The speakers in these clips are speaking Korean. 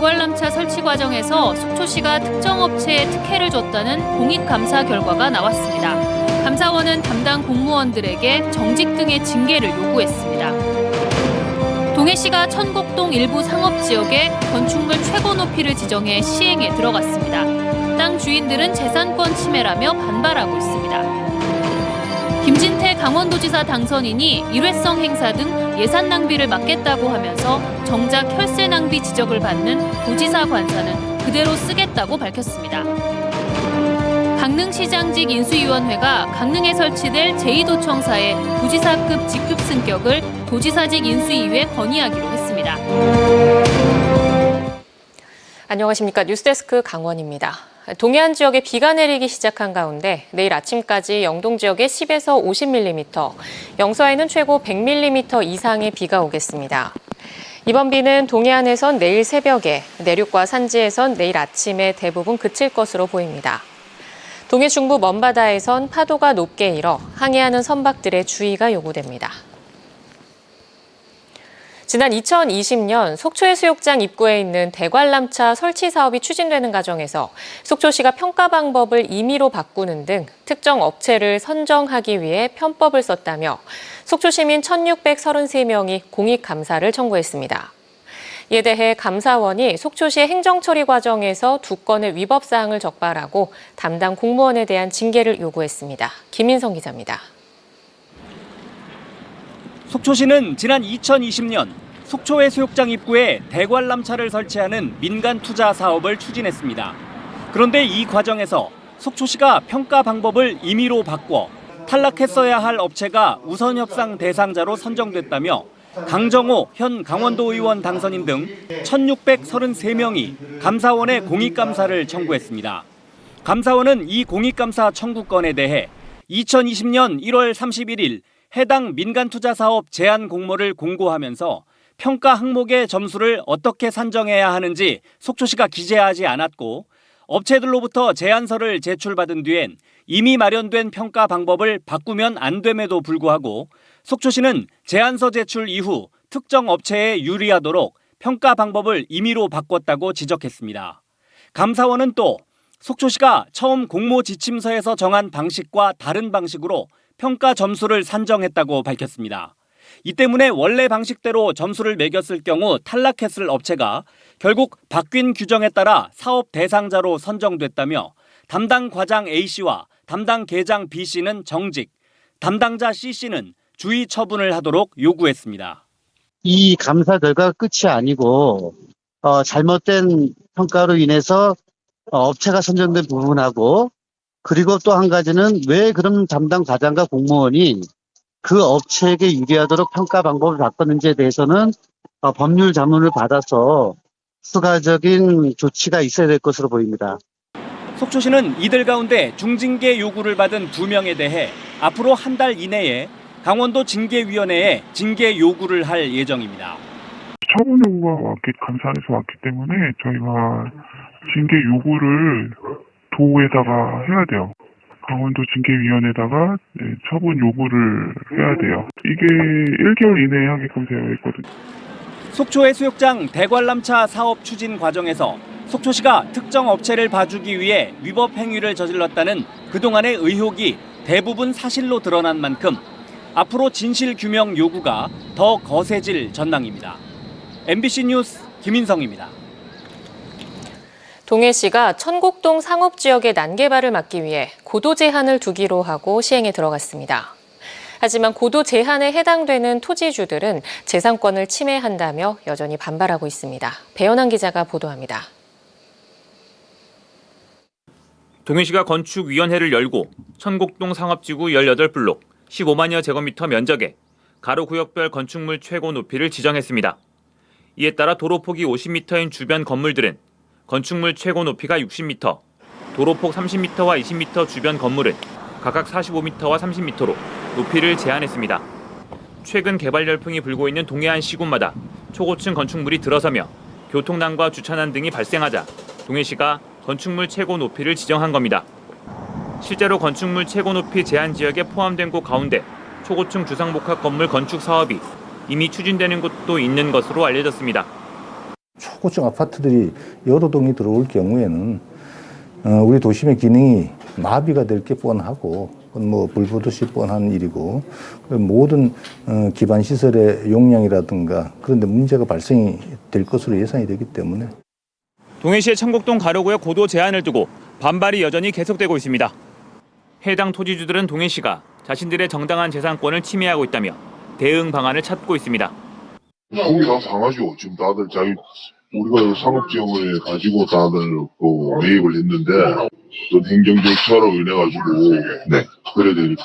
대관람차 설치 과정에서 속초시가 특정 업체에 특혜를 줬다는 공익감사 결과가 나왔습니다. 감사원은 담당 공무원들에게 정직 등의 징계를 요구했습니다. 동해시가 천곡동 일부 상업지역에 건축물 최고 높이를 지정해 시행에 들어갔습니다. 땅 주인들은 재산권 침해라며 반발하고 있습니다. 김진태 강원도지사 당선인이 일회성 행사 등 예산 낭비를 막겠다고 하면서 정작 혈세 낭비 지적을 받는 도지사 관사는 그대로 쓰겠다고 밝혔습니다. 강릉시장직 인수위원회가 강릉에 설치될 제2도청사의 도지사급 직급 승격을 도지사직 인수위에 건의하기로 했습니다. 안녕하십니까. 뉴스데스크 강원입니다. 동해안 지역에 비가 내리기 시작한 가운데 내일 아침까지 영동 지역에 10에서 50mm, 영서에는 최고 100mm 이상의 비가 오겠습니다. 이번 비는 동해안에선 내일 새벽에, 내륙과 산지에선 내일 아침에 대부분 그칠 것으로 보입니다. 동해 중부 먼바다에선 파도가 높게 일어 항해하는 선박들의 주의가 요구됩니다. 지난 2020년 속초해수욕장 입구에 있는 대관람차 설치 사업이 추진되는 과정에서 속초시가 평가 방법을 임의로 바꾸는 등 특정 업체를 선정하기 위해 편법을 썼다며 속초시민 1,633명이 공익감사를 청구했습니다. 이에 대해 감사원이 속초시의 행정처리 과정에서 2건의 위법 사항을 적발하고 담당 공무원에 대한 징계를 요구했습니다. 김인성 기자입니다. 속초시는 지난 2020년 속초해수욕장 입구에 대관람차를 설치하는 민간 투자 사업을 추진했습니다. 그런데 이 과정에서 속초시가 평가 방법을 임의로 바꿔 탈락했어야 할 업체가 우선 협상 대상자로 선정됐다며 강정호 현 강원도 의원 당선인 등 1,633명이 감사원에 공익감사를 청구했습니다. 감사원은 이 공익감사 청구건에 대해 2020년 1월 31일 해당 민간투자사업 제안 공모를 공고하면서 평가 항목의 점수를 어떻게 산정해야 하는지 속초시가 기재하지 않았고 업체들로부터 제안서를 제출받은 뒤엔 이미 마련된 평가 방법을 바꾸면 안 됨에도 불구하고 속초시는 제안서 제출 이후 특정 업체에 유리하도록 평가 방법을 임의로 바꿨다고 지적했습니다. 감사원은 또 속초시가 처음 공모 지침서에서 정한 방식과 다른 방식으로 평가 점수를 산정했다고 밝혔습니다. 이 때문에 원래 방식대로 점수를 매겼을 경우 탈락했을 업체가 결국 바뀐 규정에 따라 사업 대상자로 선정됐다며 담당 과장 A씨와 담당 계장 B씨는 정직, 담당자 C씨는 주의 처분을 하도록 요구했습니다. 이 감사 결과가 끝이 아니고 잘못된 평가로 인해서 업체가 선정된 부분하고 그리고 또 한 가지는 왜 그럼 담당 과장과 공무원이 그 업체에게 유리하도록 평가 방법을 바꿨는지에 대해서는 법률 자문을 받아서 추가적인 조치가 있어야 될 것으로 보입니다. 속초시는 이들 가운데 중징계 요구를 받은 2명에 대해 앞으로 한 달 이내에 강원도 징계위원회에 징계 요구를 할 예정입니다. 처분 요구가 감사에서 왔기 때문에 저희가 징계 요구를 도에다가 해야 돼요. 강원도 징계위원회에다가 처분 요구를 해야 돼요. 이게 1개월 이내에 하게끔 되어 있거든요. 속초해수욕장 대관람차 사업 추진 과정에서 속초시가 특정 업체를 봐주기 위해 위법 행위를 저질렀다는 그동안의 의혹이 대부분 사실로 드러난 만큼 앞으로 진실 규명 요구가 더 거세질 전망입니다. MBC 뉴스 김인성입니다. 동해시가 천곡동 상업지역의 난개발을 막기 위해 고도 제한을 두기로 하고 시행에 들어갔습니다. 하지만 고도 제한에 해당되는 토지주들은 재산권을 침해한다며 여전히 반발하고 있습니다. 배현환 기자가 보도합니다. 동해시가 건축위원회를 열고 천곡동 상업지구 18블록 15만여 제곱미터 면적에 가로구역별 건축물 최고 높이를 지정했습니다. 이에 따라 도로폭이 50m인 주변 건물들은 건축물 최고 높이가 60m, 도로폭 30m와 20m 주변 건물은 각각 45m와 30m로 높이를 제한했습니다. 최근 개발 열풍이 불고 있는 동해안 시군마다 초고층 건축물이 들어서며 교통난과 주차난 등이 발생하자 동해시가 건축물 최고 높이를 지정한 겁니다. 실제로 건축물 최고 높이 제한 지역에 포함된 곳 가운데 초고층 주상복합 건물 건축 사업이 이미 추진되는 곳도 있는 것으로 알려졌습니다. 고층 아파트들이 여러 동이 들어올 경우에는 우리 도심의 기능이 마비가 될 게 뻔하고 뭐 불보듯이 뻔한 일이고 모든 기반 시설의 용량이라든가 그런 데 문제가 발생이 될 것으로 예상이 되기 때문에 동해시의 청곡동 가로구역 고도 제한을 두고 반발이 여전히 계속되고 있습니다. 해당 토지주들은 동해시가 자신들의 정당한 재산권을 침해하고 있다며 대응 방안을 찾고 있습니다. 속이 다 상하죠. 지금 다들 우리가 상업지역을 가지고 다들 매입을 했는데 어떤 행정 절차로 인해 가지고 그래야 되니까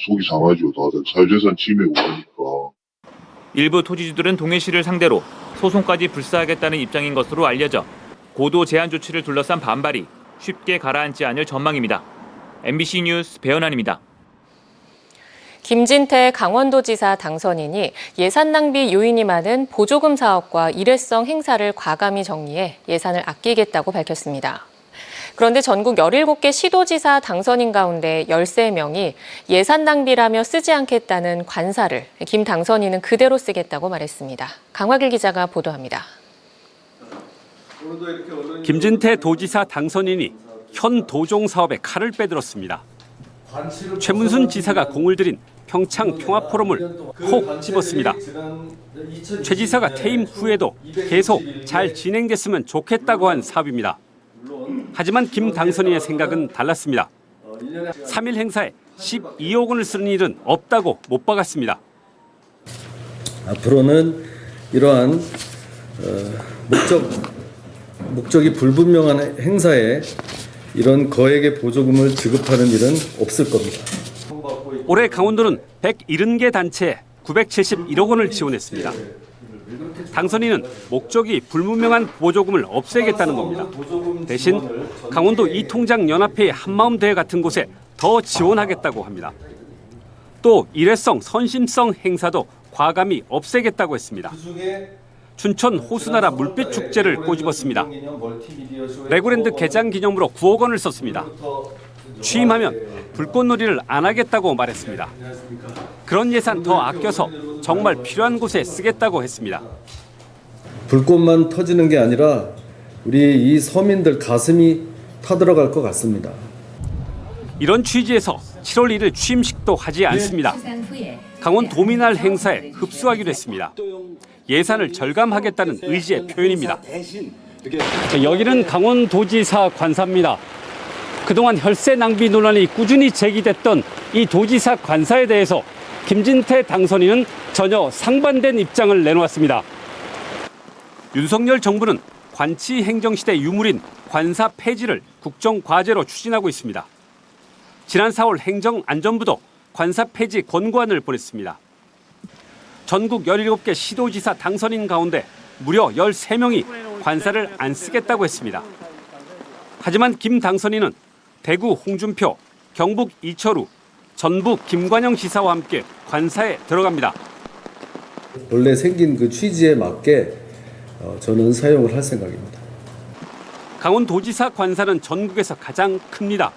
속이 상하죠. 다들 사유재산 침해고 하니까. 일부 토지주들은 동해시를 상대로 소송까지 불사하겠다는 입장인 것으로 알려져 고도 제한 조치를 둘러싼 반발이 쉽게 가라앉지 않을 전망입니다. MBC 뉴스 배현환입니다. 김진태 강원도지사 당선인이 예산 낭비 요인이 많은 보조금 사업과 일회성 행사를 과감히 정리해 예산을 아끼겠다고 밝혔습니다. 그런데 전국 17개 시도지사 당선인 가운데 13명이 예산 낭비라며 쓰지 않겠다는 관사를 김 당선인은 그대로 쓰겠다고 말했습니다. 강화길 기자가 보도합니다. 김진태 도지사 당선인이 현 도종 사업에 칼을 빼들었습니다. 최문순 지사가 공을 들인 평창 평화포럼을 콕 집었습니다. 최 지사가 퇴임 후에도 계속 잘 진행됐으면 좋겠다고 한 사업입니다. 하지만 김 당선인의 생각은 달랐습니다. 3일 행사에 12억 원을 쓰는 일은 없다고 못 박았습니다. 앞으로는 이러한 목적이 불분명한 행사에 이런 거액의 보조금을 지급하는 일은 없을 겁니다. 올해 강원도는 170개 단체에 971억 원을 지원했습니다. 당선인은 목적이 불분명한 보조금을 없애겠다는 겁니다. 대신 강원도 이통장 연합회의 한마음 대회 같은 곳에 더 지원하겠다고 합니다. 또 일회성 선심성 행사도 과감히 없애겠다고 했습니다. 춘천 호수나라 물빛 축제를 꼬집었습니다. 레고랜드 개장 기념으로 9억 원을 썼습니다. 취임하면 불꽃놀이를 안 하겠다고 말했습니다. 그런 예산 더 아껴서 정말 필요한 곳에 쓰겠다고 했습니다. 불꽃만 터지는 게 아니라 우리 이 서민들 가슴이 타들어갈 것 같습니다. 이런 취지에서 7월 1일 취임식도 하지 않습니다. 강원 도민날 행사에 흡수하기로 했습니다. 예산을 절감하겠다는 의지의 표현입니다. 여기는 강원도지사 관사입니다. 그동안 혈세 낭비 논란이 꾸준히 제기됐던 이 도지사 관사에 대해서 김진태 당선인은 전혀 상반된 입장을 내놓았습니다. 윤석열 정부는 관치 행정시대 유물인 관사 폐지를 국정과제로 추진하고 있습니다. 지난 4월 행정안전부도 관사 폐지 권고안을 보냈습니다. 전국 17개 시도지사 당선인 가운데 무려 13명이 관사를 안 쓰겠다고 했습니다. 하지만 김 당선인은 대구 홍준표, 경북 이철우, 전북 김관영 지사와 함께 관사에 들어갑니다. 원래 생긴 그 취지에 맞게 저는 사용을 할 생각입니다. 강원도지사 관사는 전국에서 가장 큽니다.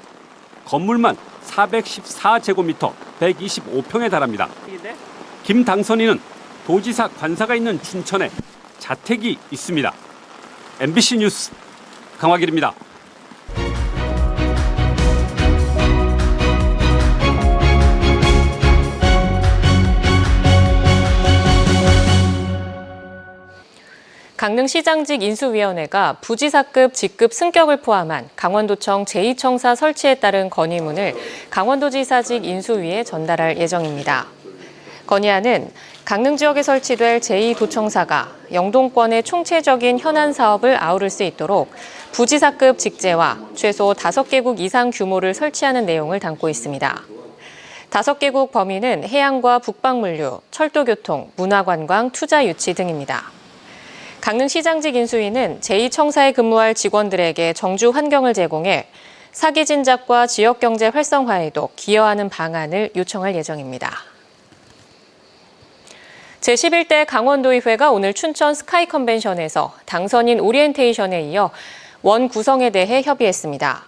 건물만 414제곱미터 125평에 달합니다. 김 당선인은 도지사 관사가 있는 춘천에 자택이 있습니다. MBC 뉴스 강화길입니다. 강릉시장직 인수위원회가 부지사급 직급 승격을 포함한 강원도청 제2청사 설치에 따른 건의문을 강원도지사직 인수위에 전달할 예정입니다. 건의안은 강릉 지역에 설치될 제2도청사가 영동권의 총체적인 현안 사업을 아우를 수 있도록 부지사급 직제와 최소 5개국 이상 규모를 설치하는 내용을 담고 있습니다. 5개국 범위는 해양과 북방물류, 철도교통, 문화관광, 투자유치 등입니다. 강릉시장직 인수위는 제2청사에 근무할 직원들에게 정주 환경을 제공해 사기 진작과 지역경제 활성화에도 기여하는 방안을 요청할 예정입니다. 제11대 강원도의회가 오늘 춘천 스카이 컨벤션에서 당선인 오리엔테이션에 이어 원 구성에 대해 협의했습니다.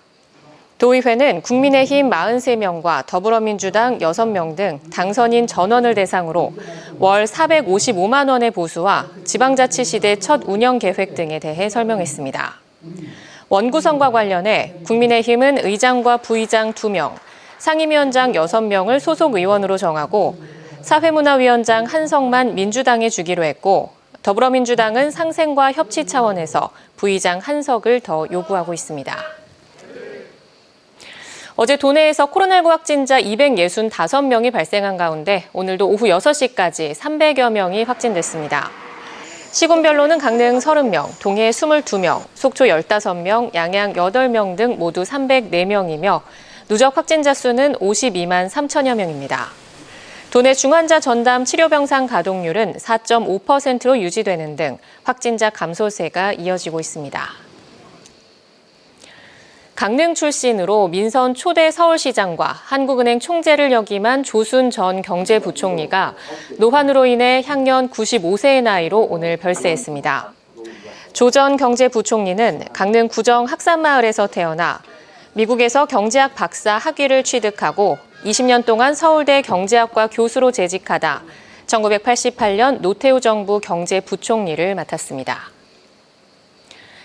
도의회는 국민의힘 43명과 더불어민주당 6명 등 당선인 전원을 대상으로 월 455만 원의 보수와 지방자치시대 첫 운영 계획 등에 대해 설명했습니다. 원구성과 관련해 국민의힘은 의장과 부의장 2명, 상임위원장 6명을 소속 의원으로 정하고 사회문화위원장 한석만 민주당에 주기로 했고 더불어민주당은 상생과 협치 차원에서 부의장 한석을 더 요구하고 있습니다. 어제 도내에서 코로나19 확진자 265명이 발생한 가운데 오늘도 오후 6시까지 300여 명이 확진됐습니다. 시군별로는 강릉 30명, 동해 22명, 속초 15명, 양양 8명 등 모두 304명이며 누적 확진자 수는 52만 3천여 명입니다. 도내 중환자 전담 치료병상 가동률은 4.5%로 유지되는 등 확진자 감소세가 이어지고 있습니다. 강릉 출신으로 민선 초대 서울시장과 한국은행 총재를 역임한 조순 전 경제부총리가 노환으로 인해 향년 95세의 나이로 오늘 별세했습니다. 조 전 경제부총리는 강릉 구정 학산마을에서 태어나 미국에서 경제학 박사 학위를 취득하고 20년 동안 서울대 경제학과 교수로 재직하다 1988년 노태우 정부 경제부총리를 맡았습니다.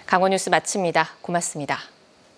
강원뉴스 마칩니다. 고맙습니다.